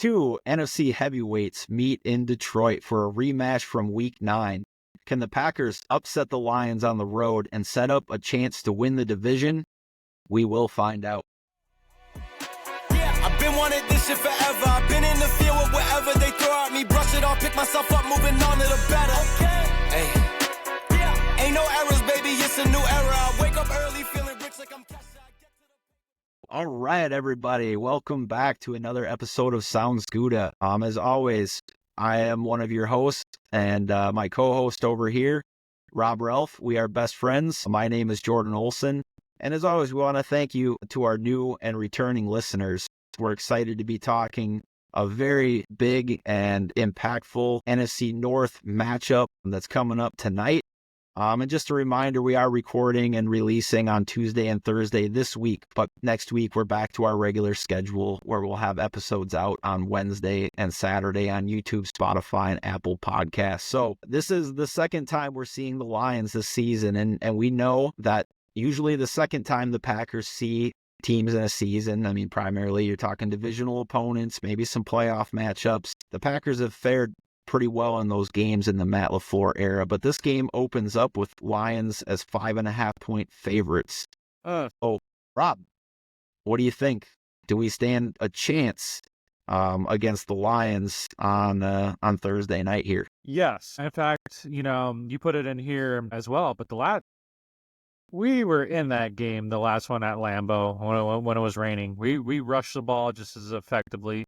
Two NFC heavyweights meet in Detroit for a rematch from Week 9. Can the Packers upset the Lions on the road and set up a chance to win the division? We will find out. Yeah, I've been wanting this shit forever. I've been in the field with whatever they throw at me. Brush it off, pick myself up, moving on to the better. Okay. Hey. Yeah. Ain't no errors, baby. It's a new era. I wake up early feeling rich like I'm cash. All right, everybody. Welcome back to another episode of Sounds Gouda. As always, I am one of your hosts and my co-host over here, Rob Ralph. We are best friends. My name is Jordan Olson. And as always, we want to thank you to our new and returning listeners. We're excited to be talking a very big and impactful NFC North matchup that's coming up tonight. And just a reminder, we are recording and releasing on Tuesday and Thursday this week, but next week we're back to our regular schedule where we'll have episodes out on Wednesday and Saturday on YouTube, Spotify, and Apple Podcasts. So this is the second time we're seeing the Lions this season, and we know that usually the second time the Packers see teams in a season, I mean, primarily you're talking divisional opponents, maybe some playoff matchups. The Packers have fared pretty well in those games in the Matt LaFleur era, but this game opens up with Lions as 5.5-point favorites. Rob, what do you think? Do we stand a chance against the Lions on Thursday night here? Yes. In fact, you put it in here as well, but we were in that game, the last one at Lambeau when it was raining. We rushed the ball just as effectively.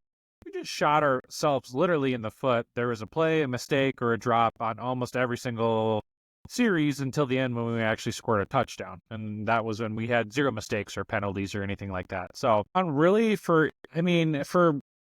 We just shot ourselves literally in the foot. There was a play, a mistake, or a drop on almost every single series until the end when we actually scored a touchdown. And that was when we had zero mistakes or penalties or anything like that. So, really for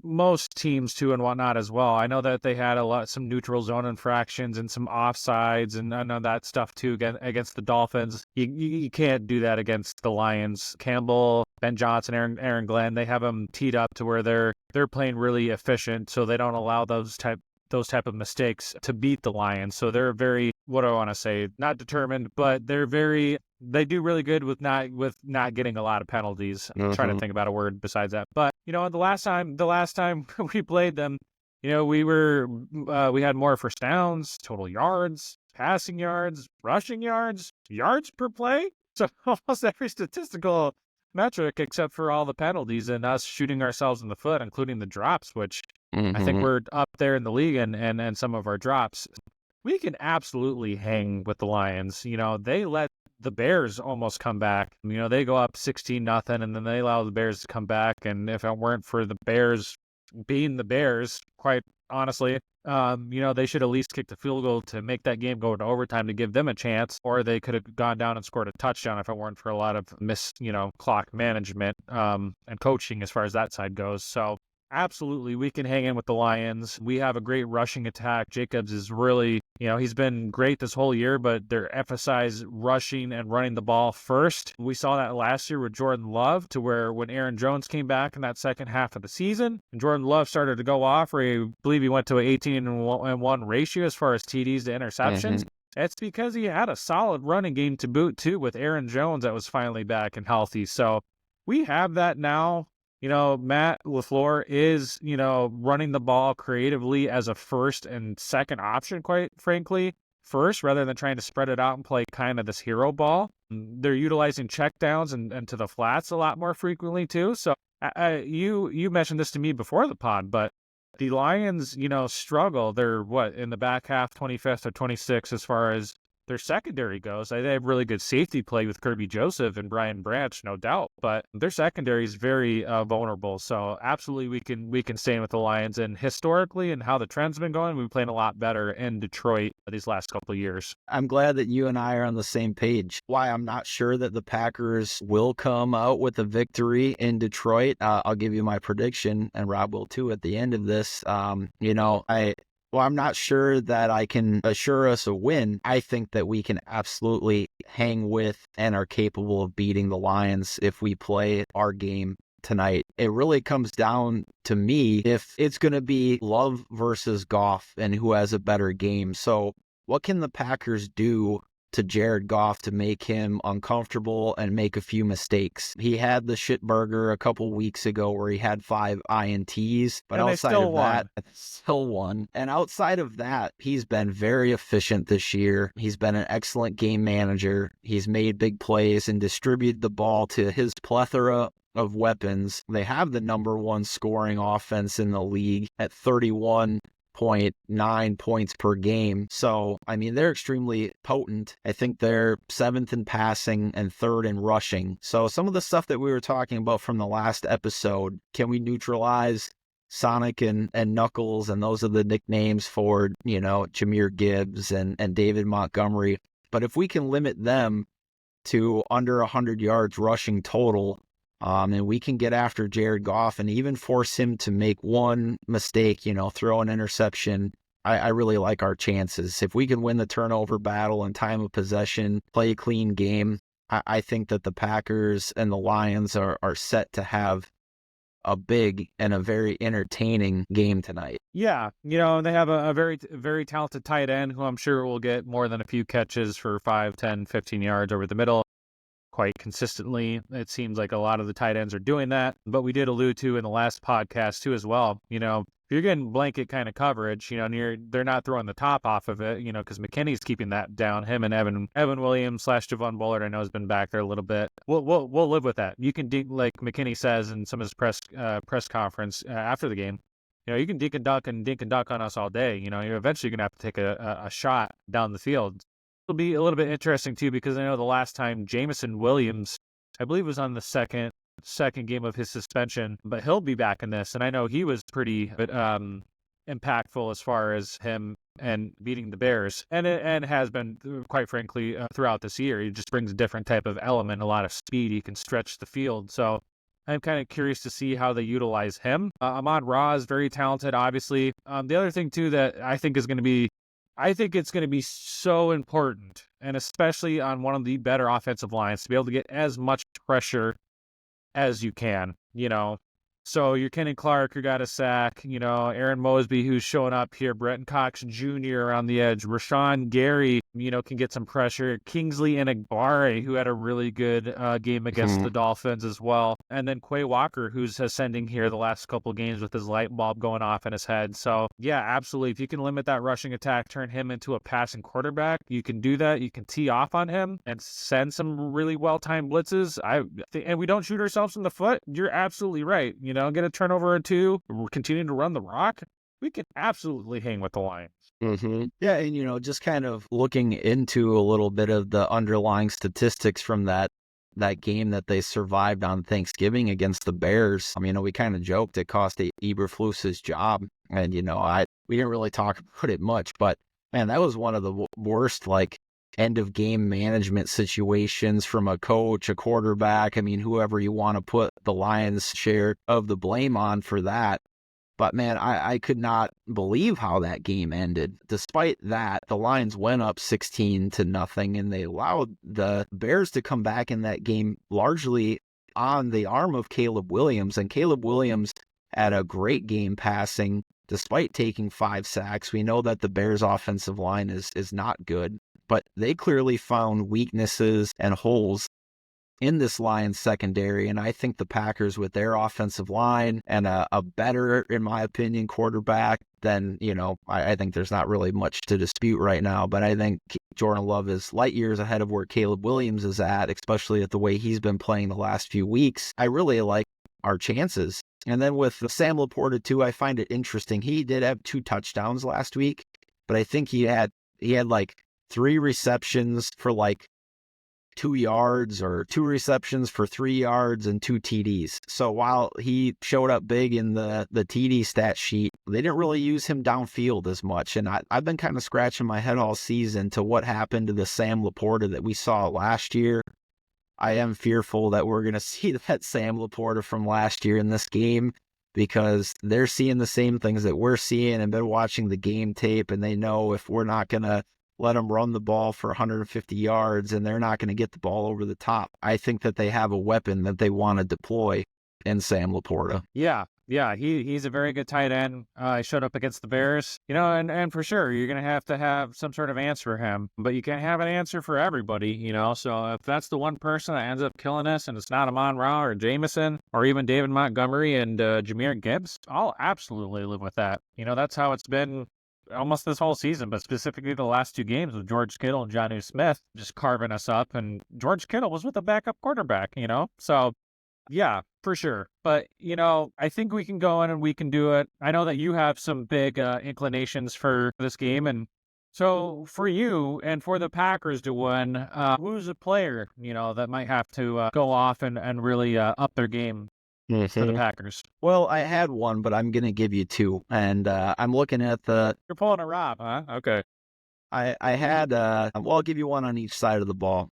most teams too and whatnot as well. I know that they had some neutral zone infractions and some offsides and I know that stuff too against the Dolphins. You can't do that against the Lions. Campbell, Ben Johnson, Aaron Glenn, they have them teed up to where they're playing really efficient, so they don't allow those type of mistakes to beat the Lions. So they're very, what do I want to say, not determined, but they do really good with not getting a lot of penalties. I'm trying to think about a word besides that. But the last time we played them, we had more first downs, total yards, passing yards, rushing yards per play. So almost every statistical metric except for all the penalties and us shooting ourselves in the foot, including the drops, which I think we're up there in the league and some of our drops. We can absolutely hang with the Lions. They let the Bears almost come back. They go up 16-0 and then they allow the Bears to come back. And if it weren't for the Bears being the Bears, quite honestly, they should at least kick the field goal to make that game go into overtime to give them a chance, or they could have gone down and scored a touchdown if it weren't for a lot of clock management and coaching as far as that side goes. So absolutely, we can hang in with the Lions. We have a great rushing attack. Jacobs is really, he's been great this whole year, but they're emphasized rushing and running the ball first. We saw that last year with Jordan Love, to where when Aaron Jones came back in that second half of the season, and Jordan Love started to go off, or I believe he went to an 18-1 ratio as far as TDs to interceptions. It's because he had a solid running game to boot too with Aaron Jones that was finally back and healthy. So we have that now. Matt LaFleur is, running the ball creatively as a first and second option, quite frankly, first, rather than trying to spread it out and play kind of this hero ball. They're utilizing checkdowns and to the flats a lot more frequently too. So you mentioned this to me before the pod, but the Lions, struggle. They're in the back half, 25th or 26th as far as their secondary goes. They have really good safety play with Kirby Joseph and Brian Branch, no doubt, but their secondary is very vulnerable. So absolutely we can stay in with the Lions. And historically and how the trend's been going, we've been playing a lot better in Detroit these last couple of years. I'm glad that you and I are on the same page. Why I'm not sure that the Packers will come out with a victory in Detroit. I'll give you my prediction, and Rob will too at the end of this. I'm not sure that I can assure us a win. I think that we can absolutely hang with and are capable of beating the Lions if we play our game tonight. It really comes down to me if it's going to be Love versus Goff and who has a better game. So what can the Packers do to Jared Goff to make him uncomfortable and make a few mistakes. He had the shit burger a couple weeks ago where he had 5 INTs, but And they outside still of won. that, still won. And outside of that, he's been very efficient this year. He's been an excellent game manager. He's made big plays and distributed the ball to his plethora of weapons. They have the number 1 scoring offense in the league at 31.9 points per game. So, I mean, they're extremely potent. I think they're 7th in passing and 3rd in rushing. So some of the stuff that we were talking about from the last episode, can we neutralize Sonic and Knuckles? And those are the nicknames for, Jahmyr Gibbs and David Montgomery. But if we can limit them to under 100 yards rushing total, and we can get after Jared Goff and even force him to make one mistake, throw an interception, I really like our chances. If we can win the turnover battle and time of possession, play a clean game, I think that the Packers and the Lions are set to have a big and a very entertaining game tonight. Yeah, they have a very, very talented tight end who I'm sure will get more than a few catches for 5, 10, 15 yards over the middle quite consistently. It seems like a lot of the tight ends are doing that, but we did allude to in the last podcast too as well, if you're getting blanket kind of coverage, and they're not throwing the top off of it, because McKinney's keeping that down. Him and Evan Williams / Javon Bullard, I know, has been back there a little bit. We'll live with that. You can like McKinney says in some of his press conference after the game, you can dink and dunk on us all day. You're eventually going to have to take a shot down the field. It'll be a little bit interesting too, because I know the last time Jameson Williams, I believe, was on the second game of his suspension, but he'll be back in this, and I know he was pretty impactful as far as him and beating the Bears, and has been, quite frankly, throughout this year. He just brings a different type of element, a lot of speed. He can stretch the field, so I'm kind of curious to see how they utilize him. Amon-Ra is very talented, obviously. The other thing too that I think it's going to be so important, and especially on one of the better offensive lines, to be able to get as much pressure as you can, So your Kenny Clark, who got a sack, Aaron Mosby, who's showing up here, Brenton Cox Jr. around the edge, Rashawn Gary, can get some pressure, Kingsley Enagbare, who had a really good game against the Dolphins as well, and then Quay Walker, who's ascending here the last couple games with his light bulb going off in his head. So yeah, absolutely. If you can limit that rushing attack, turn him into a passing quarterback, you can do that. You can tee off on him and send some really well-timed blitzes. And we don't shoot ourselves in the foot. You're absolutely right. Get a turnover or two, continue to run the rock. We can absolutely hang with the Lions. Mm-hmm. Yeah, and just kind of looking into a little bit of the underlying statistics from that game that they survived on Thanksgiving against the Bears. I mean, we kind of joked it cost Eberflus his job, and we didn't really talk about it much, but man, that was one of the worst end of game management situations from a coach, a quarterback. I mean, whoever you want to put the Lions' share of the blame on for that. But man, I could not believe how that game ended. Despite that, the Lions went up 16-0, and they allowed the Bears to come back in that game largely on the arm of Caleb Williams. And Caleb Williams had a great game passing, despite taking 5 sacks. We know that the Bears' offensive line is not good, but they clearly found weaknesses and holes in this Lions secondary, and I think the Packers, with their offensive line and a better, in my opinion, quarterback, then, I think there's not really much to dispute right now, but I think Jordan Love is light years ahead of where Caleb Williams is at, especially at the way he's been playing the last few weeks. I really like our chances. And then with Sam Laporta too, I find it interesting. He did have 2 touchdowns last week, but I think he had 3 receptions for 2 yards, or 2 receptions for 3 yards and 2 TDs. So while he showed up big in the TD stat sheet, they didn't really use him downfield as much. And I've been kind of scratching my head all season to what happened to the Sam Laporta that we saw last year. I am fearful that we're going to see that Sam Laporta from last year in this game, because they're seeing the same things that we're seeing and been watching the game tape, and they know if we're not going to let them run the ball for 150 yards and they're not going to get the ball over the top, I think that they have a weapon that they want to deploy in Sam Laporta. Yeah, Yeah, he's a very good tight end. He showed up against the Bears, and for sure, you're going to have some sort of answer for him, but you can't have an answer for everybody, so if that's the one person that ends up killing us and it's not Amon-Ra or Jameson or even David Montgomery and Jahmyr Gibbs, I'll absolutely live with that. That's how it's been almost this whole season, but specifically the last 2 games with George Kittle and Jonnu Smith just carving us up, and George Kittle was with a backup quarterback, so yeah, for sure. But, I think we can go in and we can do it. I know that you have some big inclinations for this game. And so for you and for the Packers to win, who's a player, that might have to go off and really up their game for the Packers? Well, I had one, but I'm going to give you 2. And I'm looking at You're pulling a Rob, huh? Okay. I had, I'll give you one on each side of the ball.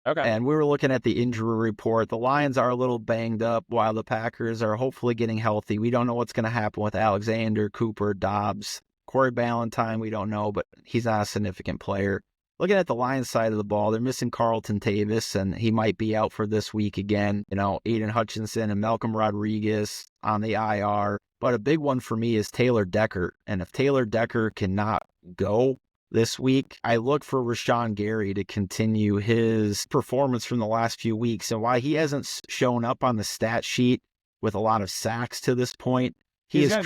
Okay. And we were looking at the injury report. The Lions are a little banged up while the Packers are hopefully getting healthy. We don't know what's going to happen with Alexander, Cooper, Dobbs, Corey Ballantyne. We don't know, but he's not a significant player. Looking at the Lions side of the ball, they're missing Carlton Davis, and he might be out for this week again. Aiden Hutchinson and Malcolm Rodriguez on the IR. But a big one for me is Taylor Decker. And if Taylor Decker cannot go this week, I look for Rashawn Gary to continue his performance from the last few weeks. And while he hasn't shown up on the stat sheet with a lot of sacks to this point, he has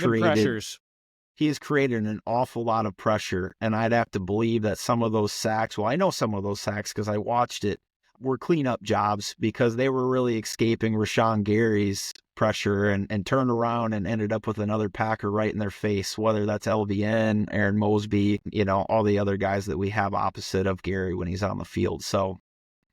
created an awful lot of pressure. And I'd have to believe that some of those sacks, well, I know some of those sacks because I watched it, were cleanup jobs because they were really escaping Rashawn Gary's pressure and turned around and ended up with another Packer right in their face, whether that's LVN, Aaron Mosby, all the other guys that we have opposite of Gary when he's on the field. So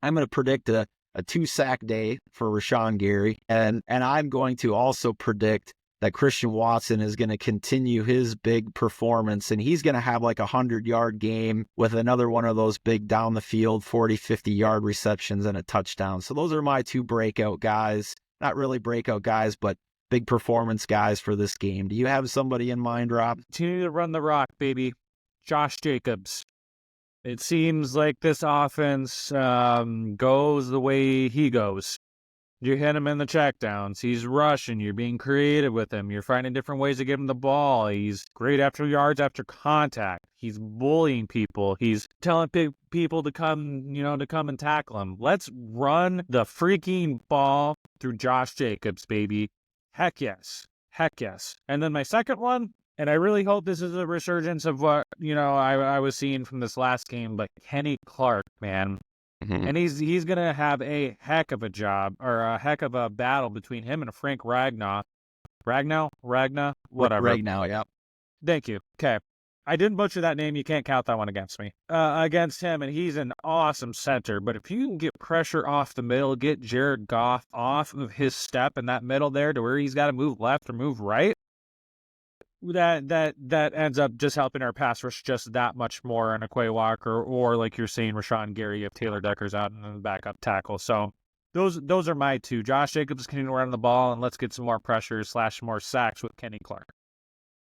I'm going to predict a 2-sack day for Rashawn Gary. And I'm going to also predict that Christian Watson is going to continue his big performance, and he's going to have like a 100-yard game with another one of those big down the field 40, 50-yard receptions and a touchdown. So those are my 2 breakout guys. Not really breakout guys, but big performance guys for this game. Do you have somebody in mind, Rob? Continue to run the rock, baby. Josh Jacobs. It seems like this offense goes the way he goes. You hit him in the checkdowns. He's rushing. You're being creative with him. You're finding different ways to give him the ball. He's great after yards after contact. He's bullying people. He's telling people to come and tackle him. Let's run the freaking ball through Josh Jacobs, baby. Heck yes. Heck yes. And then my second one, and I really hope this is a resurgence of what, I was seeing from this last game, but Kenny Clark, man. Mm-hmm. And he's going to have a heck of a job or a heck of a battle between him and Frank Ragnow, whatever. Ragnow, yeah. Thank you. Okay. I didn't butcher that name. You can't count that one against me. Against him, and he's an awesome center. But if you can get pressure off the middle, get Jared Goff off of his step in that middle there to where he's got to move left or move right, that ends up just helping our pass rush just that much more in a Quay Walker or like you're saying, Rashawn Gary if Taylor Decker's out in the backup tackle. So those are my 2. Josh Jacobs continuing to run the ball, and let's get some more pressure / more sacks with Kenny Clark.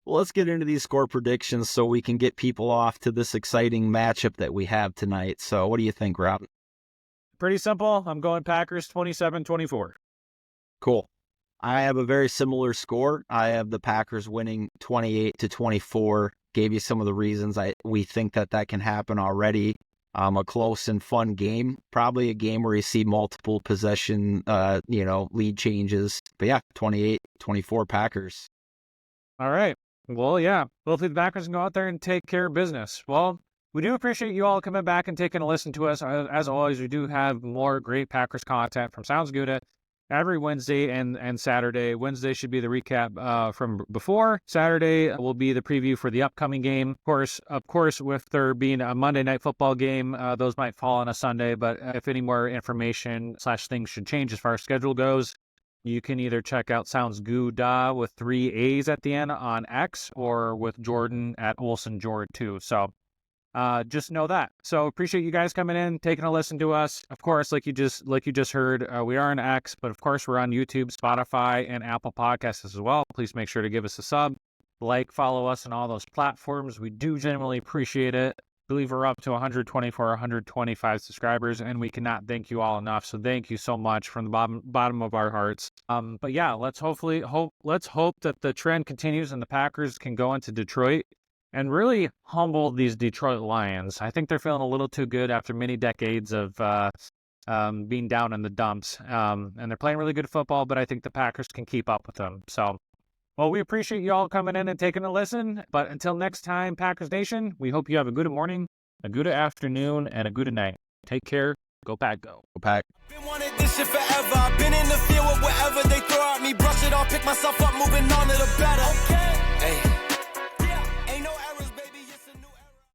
Well, let's get into these score predictions so we can get people off to this exciting matchup that we have tonight. So what do you think, Rob? Pretty simple. I'm going Packers 27-24. Cool. I have a very similar score. I have the Packers winning 28-24. Gave you some of the reasons we think that can happen already. A close and fun game. Probably a game where you see multiple possession, lead changes. But yeah, 28-24 Packers. All right. Well, yeah. Hopefully the Packers can go out there and take care of business. Well, we do appreciate you all coming back and taking a listen to us. As always, we do have more great Packers content from Sounds Good every Wednesday and Saturday. Wednesday should be the recap from before. Saturday will be the preview for the upcoming game. Of course, with there being a Monday Night Football game, those might fall on a Sunday. But if any more information / things should change as far as schedule goes, you can either check out Sounds Gooda with 3 A's at the end on X or with Jordan at Olson Jord 2. So just know that. So appreciate you guys coming in, taking a listen to us. Of course, like you just heard, we are on X, but of course we're on YouTube, Spotify, and Apple Podcasts as well. Please make sure to give us a sub, follow us on all those platforms. We do genuinely appreciate it. believe we're up to 124, 125 subscribers, and we cannot thank you all enough. So thank you so much from the bottom of our hearts. But yeah, let's hope that the trend continues and the Packers can go into Detroit and really humble these Detroit Lions. I think they're feeling a little too good after many decades of being down in the dumps. And they're playing really good football, but I think the Packers can keep up with them. So, well, we appreciate you all coming in and taking a listen. But until next time, Packers Nation, we hope you have a good morning, a good afternoon, and a good night. Take care. Go Pack, go. Go Pack. Been wanting this shit forever. I've been in the field with whatever they throw at me. Brush it off, pick myself up, moving on to the better.